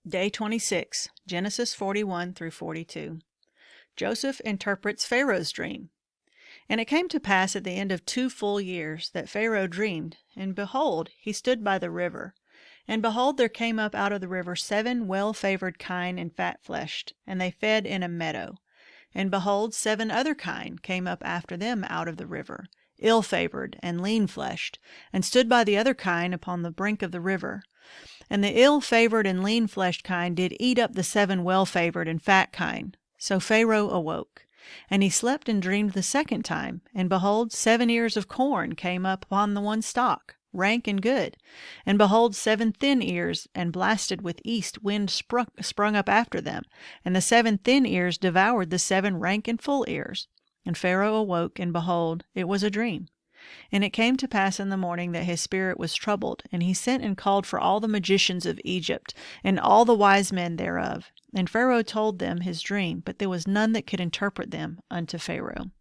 Day 26, Genesis 41 through 42. Joseph interprets Pharaoh's dream. And it came to pass at the end of 2 full years that Pharaoh dreamed, and behold, he stood by the river. And behold, there came up out of the river 7 well-favored kine and fat-fleshed, and they fed in a meadow. And behold, 7 other kine came up after them out of the river, ill-favored and lean-fleshed, and stood by the other kine upon the brink of the river. And the ill-favored and lean-fleshed kine did eat up the 7 well-favored and fat kine. So Pharaoh awoke. And he slept and dreamed the second time, and behold, 7 ears of corn came up upon the one stalk, rank and good. And behold, 7 thin ears and blasted with east wind sprung up after them, and the 7 thin ears devoured the 7 rank and full ears. And Pharaoh awoke, and behold, it was a dream. And it came to pass in the morning that his spirit was troubled, and he sent and called for all the magicians of Egypt, and all the wise men thereof. And Pharaoh told them his dream, but there was none that could interpret them unto Pharaoh.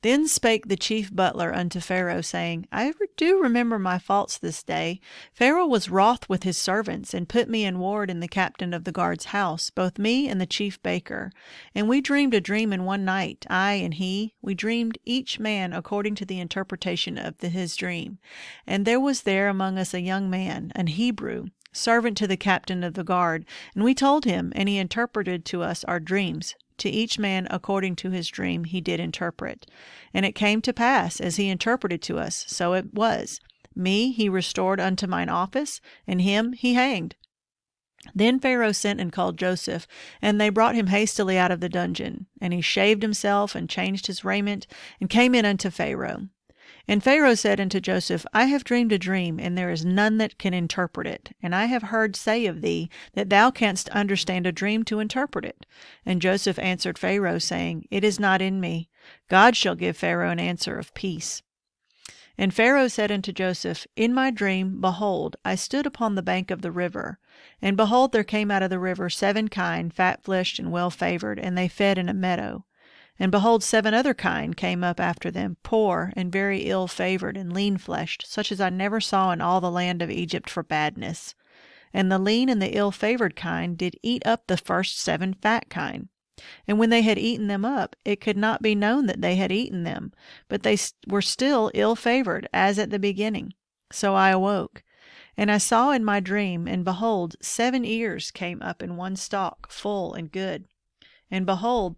Then spake the chief butler unto Pharaoh, saying, I do remember my faults this day. Pharaoh was wroth with his servants, and put me in ward in the captain of the guard's house, both me and the chief baker. And we dreamed a dream in one night, I and he. We dreamed each man according to the interpretation of his dream. And there was there among us a young man, an Hebrew, servant to the captain of the guard, and we told him, and he interpreted to us our dreams. To each man according to his dream he did interpret. And it came to pass, as he interpreted to us, so it was. Me he restored unto mine office, and him he hanged. Then Pharaoh sent and called Joseph, and they brought him hastily out of the dungeon. And he shaved himself, and changed his raiment, and came in unto Pharaoh. And Pharaoh said unto Joseph, I have dreamed a dream, and there is none that can interpret it. And I have heard say of thee, that thou canst understand a dream to interpret it. And Joseph answered Pharaoh, saying, It is not in me. God shall give Pharaoh an answer of peace. And Pharaoh said unto Joseph, In my dream, behold, I stood upon the bank of the river. And behold, there came out of the river 7 kine, fat-fleshed and well-favored, and they fed in a meadow. And behold, 7 other kine came up after them, poor and very ill-favored and lean-fleshed, such as I never saw in all the land of Egypt for badness. And the lean and the ill-favored kine did eat up the first 7 fat kine. And when they had eaten them up, it could not be known that they had eaten them, but they were still ill-favored, as at the beginning. So I awoke. And I saw in my dream, and behold, 7 ears came up in one stalk, full and good. And behold,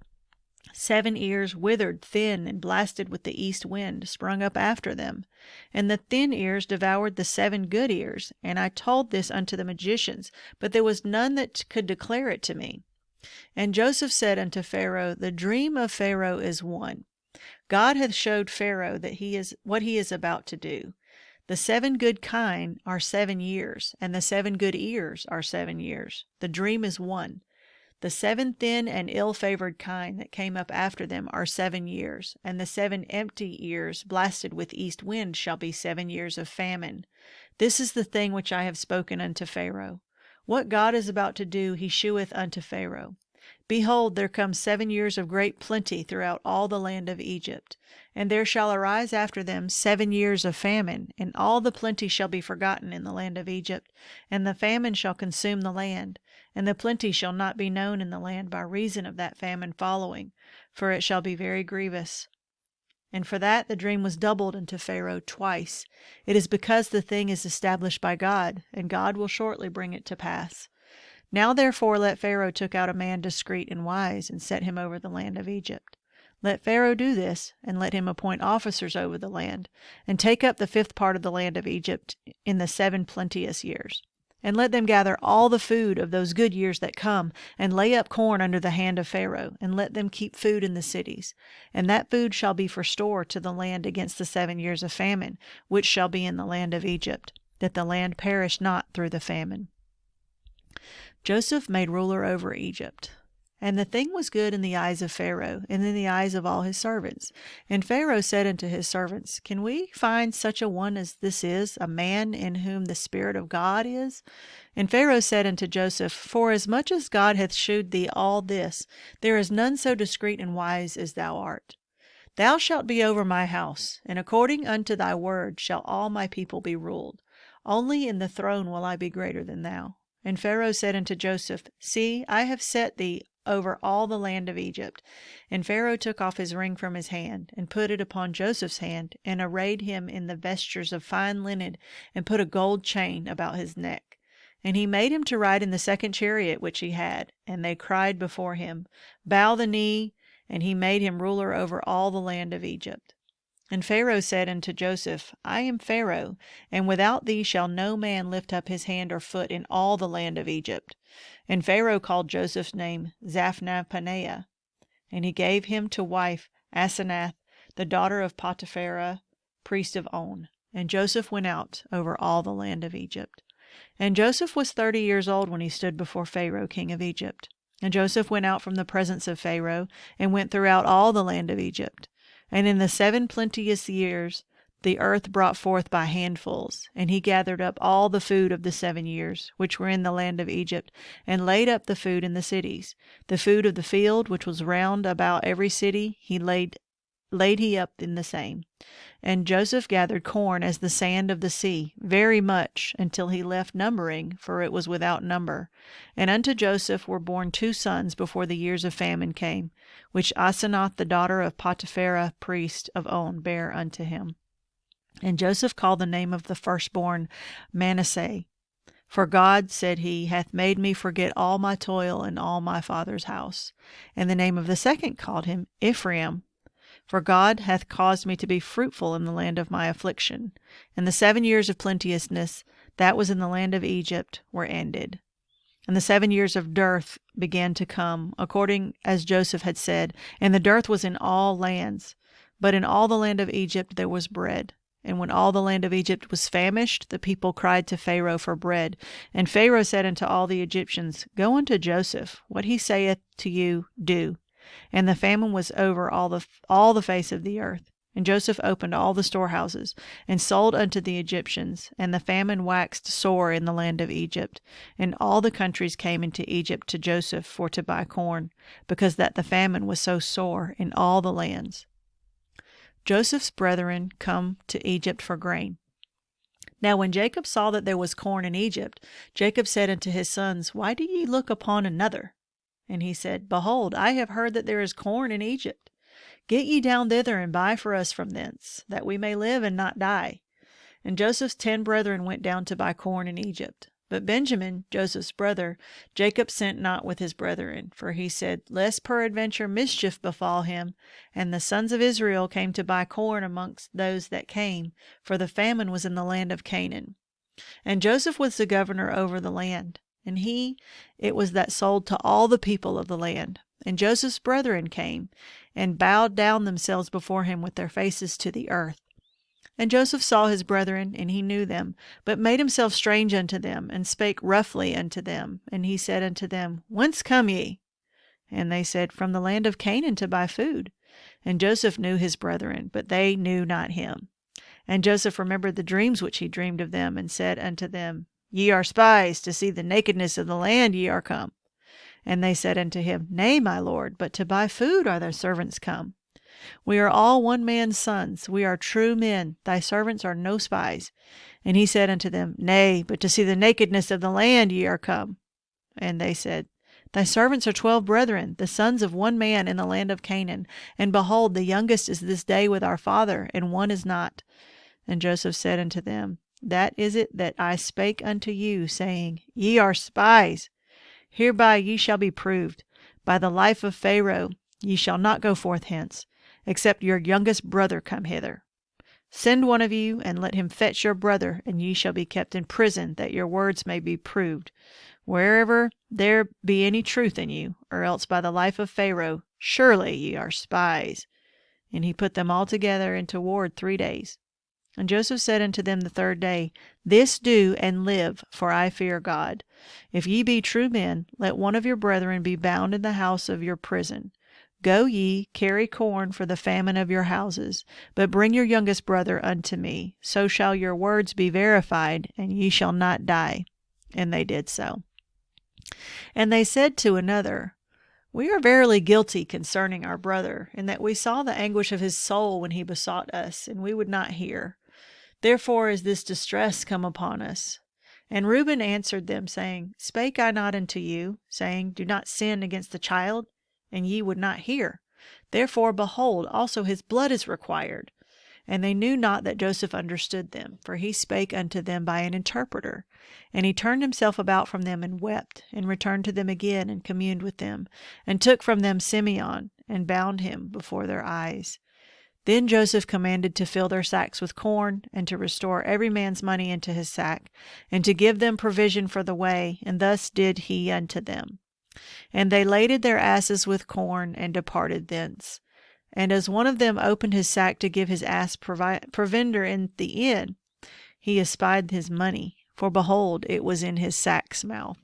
7 ears withered, thin, and blasted with the east wind, sprung up after them. And the thin ears devoured the 7 good ears. And I told this unto the magicians, but there was none that could declare it to me. And Joseph said unto Pharaoh, The dream of Pharaoh is one. God hath showed Pharaoh that what he is about to do. The 7 good kine are 7 years, and the 7 good ears are 7 years. The dream is one. The 7 thin and ill-favored kine that came up after them are 7 years, and the 7 empty ears blasted with east wind shall be 7 years of famine. This is the thing which I have spoken unto Pharaoh. What God is about to do he sheweth unto Pharaoh. Behold, there come 7 years of great plenty throughout all the land of Egypt. And there shall arise after them 7 years of famine, and all the plenty shall be forgotten in the land of Egypt, and the famine shall consume the land. And the plenty shall not be known in the land by reason of that famine following, for it shall be very grievous. And for that the dream was doubled unto Pharaoh twice. It is because the thing is established by God, and God will shortly bring it to pass. Now therefore let Pharaoh take out a man discreet and wise, and set him over the land of Egypt. Let Pharaoh do this, and let him appoint officers over the land, and take up the 5th part of the land of Egypt in the 7 plenteous years. And let them gather all the food of those good years that come, and lay up corn under the hand of Pharaoh, and let them keep food in the cities. And that food shall be for store to the land against the 7 years of famine, which shall be in the land of Egypt, that the land perish not through the famine. Joseph made ruler over Egypt. And the thing was good in the eyes of Pharaoh, and in the eyes of all his servants. And Pharaoh said unto his servants, Can we find such a one as this is, a man in whom the Spirit of God is? And Pharaoh said unto Joseph, Forasmuch as God hath shewed thee all this, there is none so discreet and wise as thou art. Thou shalt be over my house, and according unto thy word shall all my people be ruled. Only in the throne will I be greater than thou. And Pharaoh said unto Joseph, See, I have set thee over all the land of Egypt. And Pharaoh took off his ring from his hand, and put it upon Joseph's hand, and arrayed him in the vestures of fine linen, and put a gold chain about his neck. And he made him to ride in the second chariot which he had. And they cried before him, Bow the knee. And he made him ruler over all the land of Egypt. And Pharaoh said unto Joseph, I am Pharaoh, and without thee shall no man lift up his hand or foot in all the land of Egypt. And Pharaoh called Joseph's name Zaphnath-Paneah. And he gave him to wife Asenath, the daughter of Potiphera, priest of On. And Joseph went out over all the land of Egypt. And Joseph was 30 years old when he stood before Pharaoh, king of Egypt. And Joseph went out from the presence of Pharaoh, and went throughout all the land of Egypt. And in the 7 plenteous years the earth brought forth by handfuls. And he gathered up all the food of the 7 years, which were in the land of Egypt, and laid up the food in the cities. The food of the field, which was round about every city, he laid he up in the same. And Joseph gathered corn as the sand of the sea, very much, until he left numbering, for it was without number. And unto Joseph were born 2 sons before the years of famine came, which Asenath the daughter of Potiphera priest of On bare unto him. And Joseph called the name of the firstborn Manasseh. For God, said he, hath made me forget all my toil and all my father's house. And the name of the second called him Ephraim. For God hath caused me to be fruitful in the land of my affliction. And the 7 years of plenteousness, that was in the land of Egypt, were ended. And the 7 years of dearth began to come, according as Joseph had said, and the dearth was in all lands. But in all the land of Egypt there was bread. And when all the land of Egypt was famished, the people cried to Pharaoh for bread. And Pharaoh said unto all the Egyptians, Go unto Joseph, what he saith to you, do. And the famine was over all the face of the earth. And Joseph opened all the storehouses, and sold unto the Egyptians. And the famine waxed sore in the land of Egypt. And all the countries came into Egypt to Joseph for to buy corn, because that the famine was so sore in all the lands. Joseph's brethren come to Egypt for grain. Now when Jacob saw that there was corn in Egypt, Jacob said unto his sons, Why do ye look upon another? And he said, Behold, I have heard that there is corn in Egypt. Get ye down thither, and buy for us from thence, that we may live and not die. And Joseph's 10 brethren went down to buy corn in Egypt. But Benjamin, Joseph's brother, Jacob sent not with his brethren, for he said, Lest peradventure mischief befall him. And the sons of Israel came to buy corn amongst those that came, for the famine was in the land of Canaan. And Joseph was the governor over the land. And it was that sold to all the people of the land. And Joseph's brethren came, and bowed down themselves before him with their faces to the earth. And Joseph saw his brethren, and he knew them, but made himself strange unto them, and spake roughly unto them. And he said unto them, Whence come ye? And they said, From the land of Canaan to buy food. And Joseph knew his brethren, but they knew not him. And Joseph remembered the dreams which he dreamed of them, and said unto them, Ye are spies, to see the nakedness of the land ye are come. And they said unto him, Nay, my lord, but to buy food are thy servants come. We are all one man's sons, we are true men, thy servants are no spies. And he said unto them, Nay, but to see the nakedness of the land ye are come. And they said, Thy servants are 12 brethren, the sons of one man in the land of Canaan, and behold, the youngest is this day with our father, and one is not. And Joseph said unto them, That is it that I spake unto you, saying, Ye are spies. Hereby ye shall be proved. By the life of Pharaoh, ye shall not go forth hence, except your youngest brother come hither. Send one of you, and let him fetch your brother, and ye shall be kept in prison, that your words may be proved, wherever there be any truth in you, or else by the life of Pharaoh, surely ye are spies. And he put them all together into ward 3 days. And Joseph said unto them the 3rd day, This do, and live, for I fear God. If ye be true men, let one of your brethren be bound in the house of your prison. Go ye, carry corn for the famine of your houses, but bring your youngest brother unto me. So shall your words be verified, and ye shall not die. And they did so. And they said to another, We are verily guilty concerning our brother, in that we saw the anguish of his soul when he besought us, and we would not hear. Therefore is this distress come upon us. And Reuben answered them, saying, Spake I not unto you, saying, Do not sin against the child? And ye would not hear. Therefore, behold, also his blood is required. And they knew not that Joseph understood them, for he spake unto them by an interpreter. And he turned himself about from them and wept, and returned to them again, and communed with them, and took from them Simeon, and bound him before their eyes. Then Joseph commanded to fill their sacks with corn, and to restore every man's money into his sack, and to give them provision for the way, and thus did he unto them. And they laded their asses with corn, and departed thence. And as one of them opened his sack to give his ass provender in the inn, he espied his money, for behold, it was in his sack's mouth.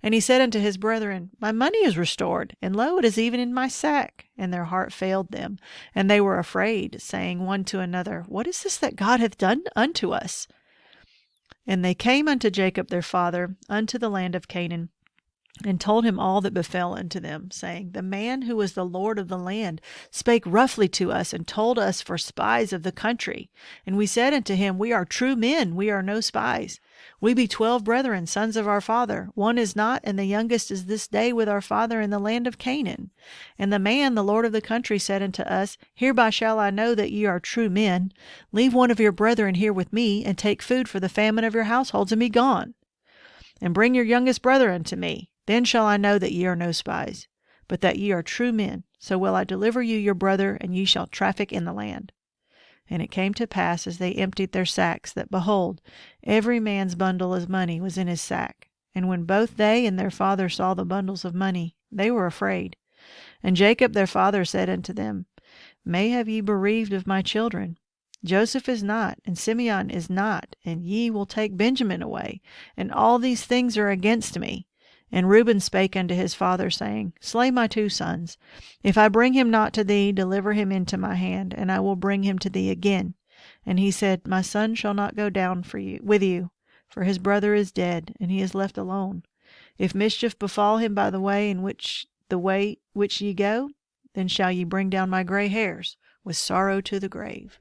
And he said unto his brethren, My money is restored, and lo, it is even in my sack. And their heart failed them, and they were afraid, saying one to another, What is this that God hath done unto us? And they came unto Jacob their father, unto the land of Canaan, and told him all that befell unto them, saying, The man who was the Lord of the land spake roughly to us, and told us for spies of the country. And we said unto him, We are true men, we are no spies. We be 12 brethren, sons of our father. One is not, and the youngest is this day with our father in the land of Canaan. And the man, the Lord of the country, said unto us, Hereby shall I know that ye are true men. Leave one of your brethren here with me, and take food for the famine of your households, and be gone. And bring your youngest brother unto me. Then shall I know that ye are no spies, but that ye are true men. So will I deliver you your brother, and ye shall traffic in the land. And it came to pass, as they emptied their sacks, that, behold, every man's bundle of money was in his sack. And when both they and their father saw the bundles of money, they were afraid. And Jacob their father said unto them, May have ye bereaved of my children? Joseph is not, and Simeon is not, and ye will take Benjamin away, and all these things are against me. And Reuben spake unto his father, saying, Slay my 2 sons. If I bring him not to thee, deliver him into my hand, and I will bring him to thee again. And he said, My son shall not go down with you, for his brother is dead, and he is left alone. If mischief befall him by the way which ye go, then shall ye bring down my gray hairs with sorrow to the grave.